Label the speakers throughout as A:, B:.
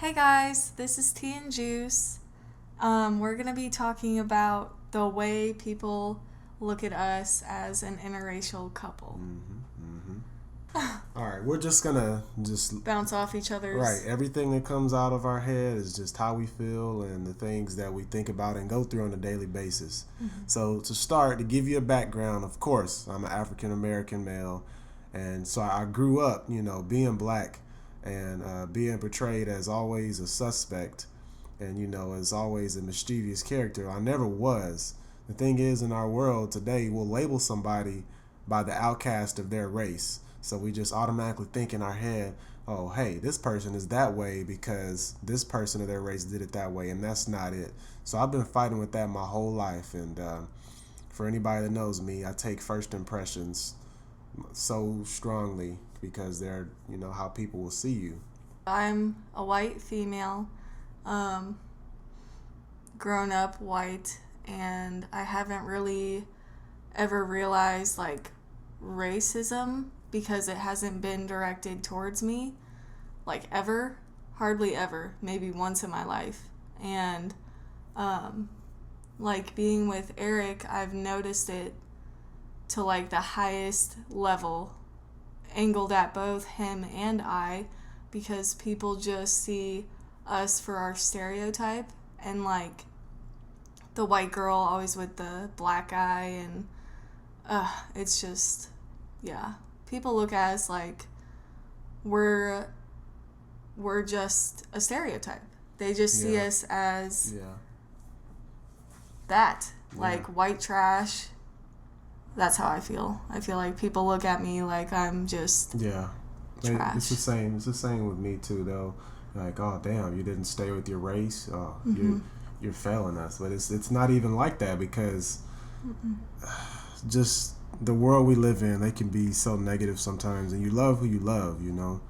A: Hey guys, this is T&Juice. We're going to be talking about the way people look at us as an interracial couple.
B: All right, we're just gonna just
A: Bounce off each
B: right.
A: other's.
B: Everything that comes out of our head is just how we feel and the things that we think about and go through on a daily basis. So to start, to give you a background, of course, I'm an African American male, and so I grew up, being black and being portrayed as always a suspect, and as always a mischievous character. I never was. The thing is, in our world today, we'll label somebody by the outcast of their race. So we just automatically think in our head, oh, hey, this person is that way because this person of their race did it that way, and that's not it. So I've been fighting with that my whole life, and for anybody that knows me, I take first impressions so strongly because they're, how people will see you.
A: I'm a white female, um, grown up white, and I haven't really ever realized racism because it hasn't been directed towards me, ever, hardly ever, maybe once in my life. And being with Eric, I've noticed it to the highest level, angled at both him and I, because people just see us for our stereotype and the white girl always with the black guy, and it's just, yeah, people look at us like we're just a stereotype. They just see
B: Yeah,
A: us as
B: yeah,
A: that,
B: yeah,
A: white trash. That's how I feel. I feel like people look at me like I'm just
B: yeah. It's the
A: trash.
B: same. It's the same with me too, though. Like, oh damn, you didn't stay with your race. Oh,
A: Mm-hmm.
B: you're failing us. But it's not even like that because just the world we live in, they can be so negative sometimes, and you love who you love.
A: You know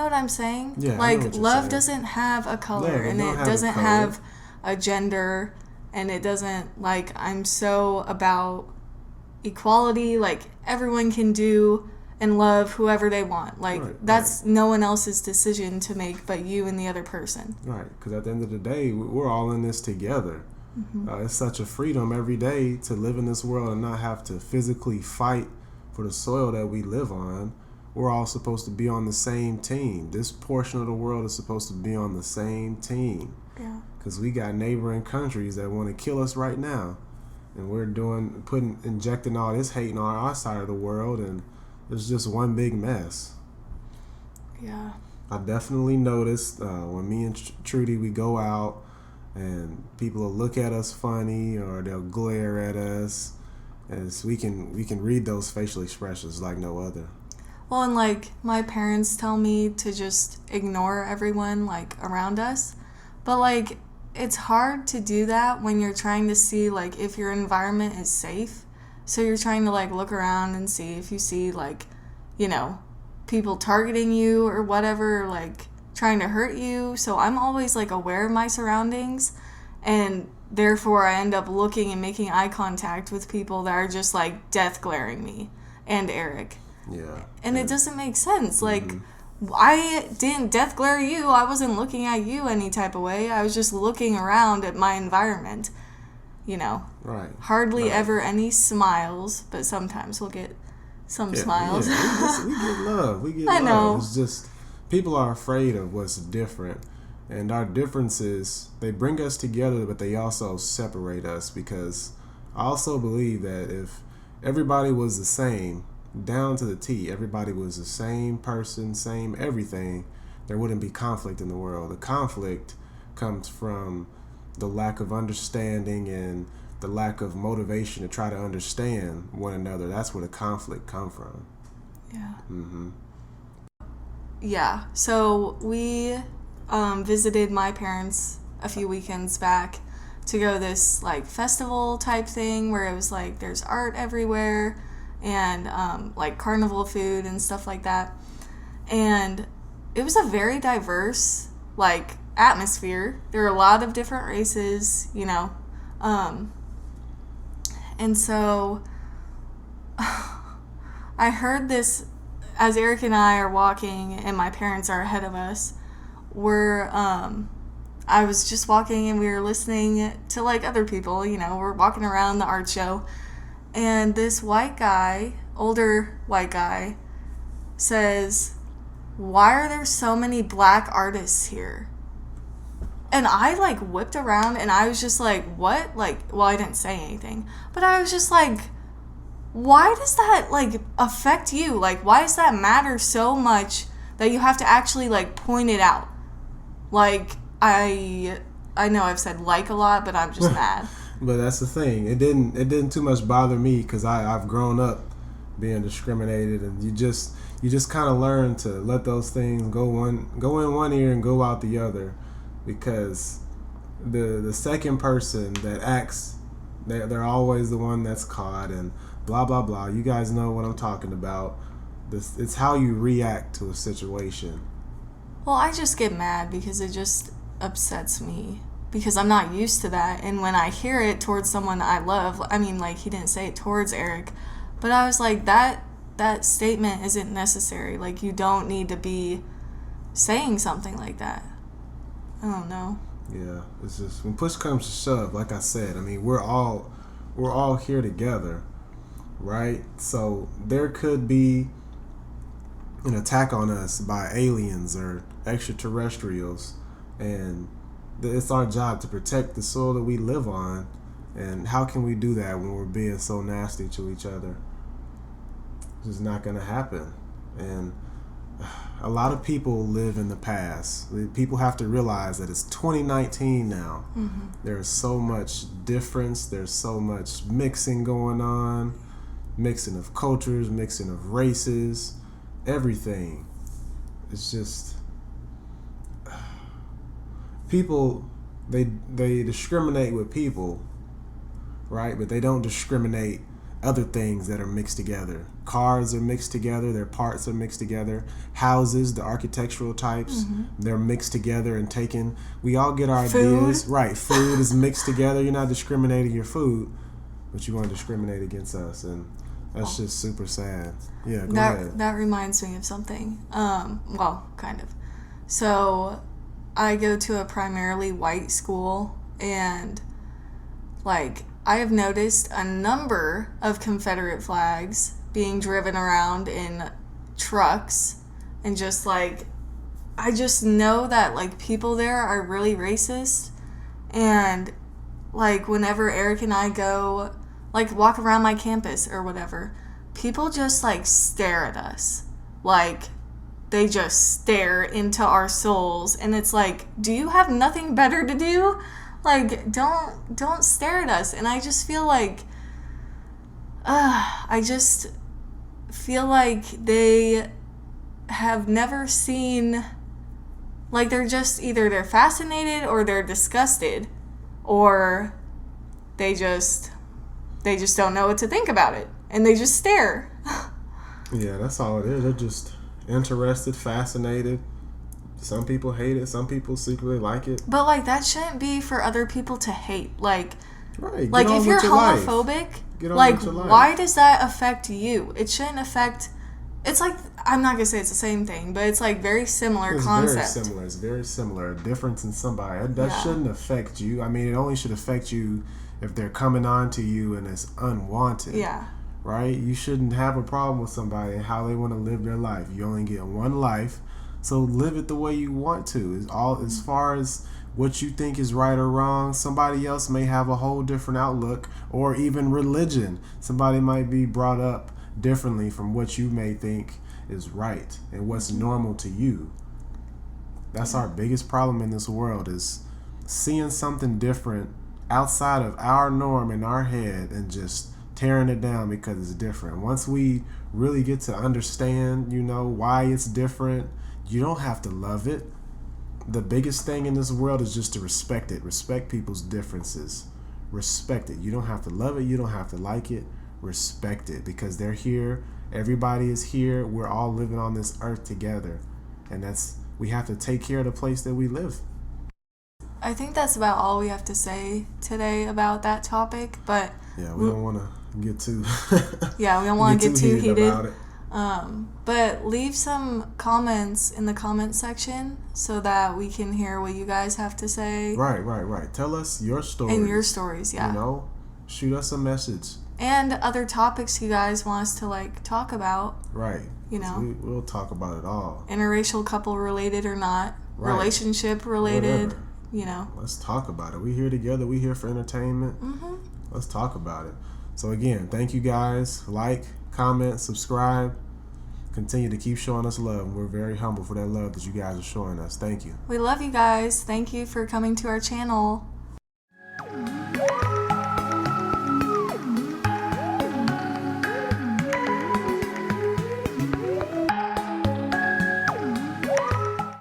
A: what I'm saying?
B: Yeah, I know what you're
A: Love
B: saying.
A: doesn't have a color,
B: No, they
A: and
B: don't
A: it
B: have a
A: doesn't
B: color.
A: have a gender, and it doesn't, I'm so about equality. Everyone can do and love whoever they want.
B: Right, right,
A: That's no one else's decision to make but you and the other person.
B: right. Because at the end of the day, we're all in this together.
A: Mm-hmm.
B: It's such a freedom every day to live in this world and not have to physically fight for the soil that we live on. We're all supposed to be on the same team. This portion of the world is supposed to be on the same team
A: Yeah.
B: because we got neighboring countries that want to kill us right now, and we're injecting all this hate on our side of the world, and it's just one big mess.
A: Yeah.
B: I definitely noticed when me and Trudy we go out and people will look at us funny or they'll glare at us, as we can read those facial expressions like no other.
A: Well, and my parents tell me to just ignore everyone around us. But it's hard to do that when you're trying to see if your environment is safe. So you're trying to look around and see if you see you know, people targeting you or whatever, trying to hurt you. So I'm always aware of my surroundings, and therefore I end up looking and making eye contact with people that are just death glaring me and Eric.
B: Yeah,
A: And it doesn't make sense.
B: hmm
A: I didn't death glare you. I wasn't looking at you any type of way. I was just looking around at my environment. You know,
B: right,
A: hardly
B: right.
A: ever any smiles, but sometimes we'll get some
B: Yeah,
A: smiles.
B: yeah. We get love. We get
A: I
B: love.
A: know.
B: It's just people are afraid of what's different, and our differences they bring us together, but they also separate us because I also believe that if everybody was the same, down to the T, everybody was the same person, same everything, there wouldn't be conflict in the world. The conflict comes from the lack of understanding and the lack of motivation to try to understand one another. That's where the conflict come from.
A: Yeah.
B: Mm-hmm.
A: Yeah. So we visited my parents a few weekends back to go this festival type thing where it was there's art everywhere and carnival food and stuff like that. And it was a very diverse atmosphere. There were a lot of different races, you know. Um, and so I heard this as Eric and I are walking and my parents are ahead of us. I was just walking and we were listening to like other people, you know, we're walking around the art show, and this white guy, older white guy, says, "Why are there so many black artists here?" And I like whipped around and I was just like, "What?" Like, well, I didn't say anything, but I was just like, why does that like affect you? Like, why does that matter so much that you have to actually like point it out? Like, I know I've said like a lot, but I'm just mad.
B: But that's the thing. It didn't too much bother me because I've grown up being discriminated, and you just kind of learn to let those things go in one ear and go out the other, because the second person that acts, they're always the one that's caught, and blah blah blah. You guys know what I'm talking about. It's how you react to a situation.
A: Well, I just get mad because it just upsets me because I'm not used to that, and when I hear it towards someone I love, I mean, like, he didn't say it towards Eric, but I was like, that statement isn't necessary. Like, you don't need to be saying something like that. I don't know.
B: Yeah, it's just when push comes to shove, like I said, I mean, we're all here together, right? So there could be an attack on us by aliens or extraterrestrials, and it's our job to protect the soil that we live on. And how can we do that when we're being so nasty to each other? It's just not going to happen. And a lot of people live in the past. People have to realize that it's 2019 now.
A: Mm-hmm.
B: There's so much difference. There's so much mixing going on. Mixing of cultures, mixing of races, everything. It's just people, they discriminate with people, right? But they don't discriminate other things that are mixed together. Cars are mixed together, their parts are mixed together. Houses, the architectural types, they're mixed together and taken. We all get our ideas. Right, food is mixed together. You're not discriminating your food, but you want to discriminate against us, and that's just super sad. Yeah, go ahead.
A: That reminds me of something. Well, kind of. So, I go to a primarily white school, and like, I have noticed a number of Confederate flags being driven around in trucks, and just like, I just know that like people there are really racist, and like whenever Eric and I go like walk around my campus or whatever, people just like stare at us. Like, they just stare into our souls, and it's like, do you have nothing better to do? Like, don't stare at us. And I just feel like they have never seen, like, they're just either they're fascinated or they're disgusted, or they just don't know what to think about it, and they just stare.
B: Yeah, that's all it is. They're just interested, fascinated. Some people hate it. Some people secretly like it.
A: But like, that shouldn't be for other people to hate. Like,
B: right.
A: Like, if you're homophobic, like, why does that affect you? It shouldn't affect. It's like, I'm not gonna say it's the same thing, but it's like very similar concept.
B: It's very similar. A difference in somebody that shouldn't affect you. I mean, it only should affect you if they're coming on to you and it's unwanted.
A: Yeah.
B: Right? You shouldn't have a problem with somebody and how they want to live their life. You only get one life, so live it the way you want to. It's all as far as what you think is right or wrong. Somebody else may have a whole different outlook, or even religion. Somebody might be brought up differently from what you may think is right and what's normal to you. That's our biggest problem in this world, is seeing something different outside of our norm in our head and just tearing it down because it's different. Once we really get to understand, why it's different, you don't have to love it. The biggest thing in this world is just to respect it. Respect people's differences. Respect it. You don't have to love it. You don't have to like it. Respect it, because they're here. Everybody is here. We're all living on this earth together, and we have to take care of the place that we live.
A: I think that's about all we have to say today about that topic, but
B: yeah, we don't want to get too
A: we don't want to get too heated.
B: about it.
A: But leave some comments in the comment section so that we can hear what you guys have to say.
B: Right. Tell us your stories.
A: And your stories, yeah.
B: You know, shoot us a message.
A: And other topics you guys want us to like talk about.
B: Right.
A: You know,
B: we'll talk about it all.
A: Interracial couple related or not,
B: right.
A: Relationship related.
B: Whatever.
A: You know.
B: Let's talk about it. We here together. We here for entertainment.
A: Mm-hmm.
B: Let's talk about it. So again, thank you guys. Like, comment, subscribe. Continue to keep showing us love. We're very humble for that love that you guys are showing us. Thank you.
A: We love you guys. Thank you for coming to our channel.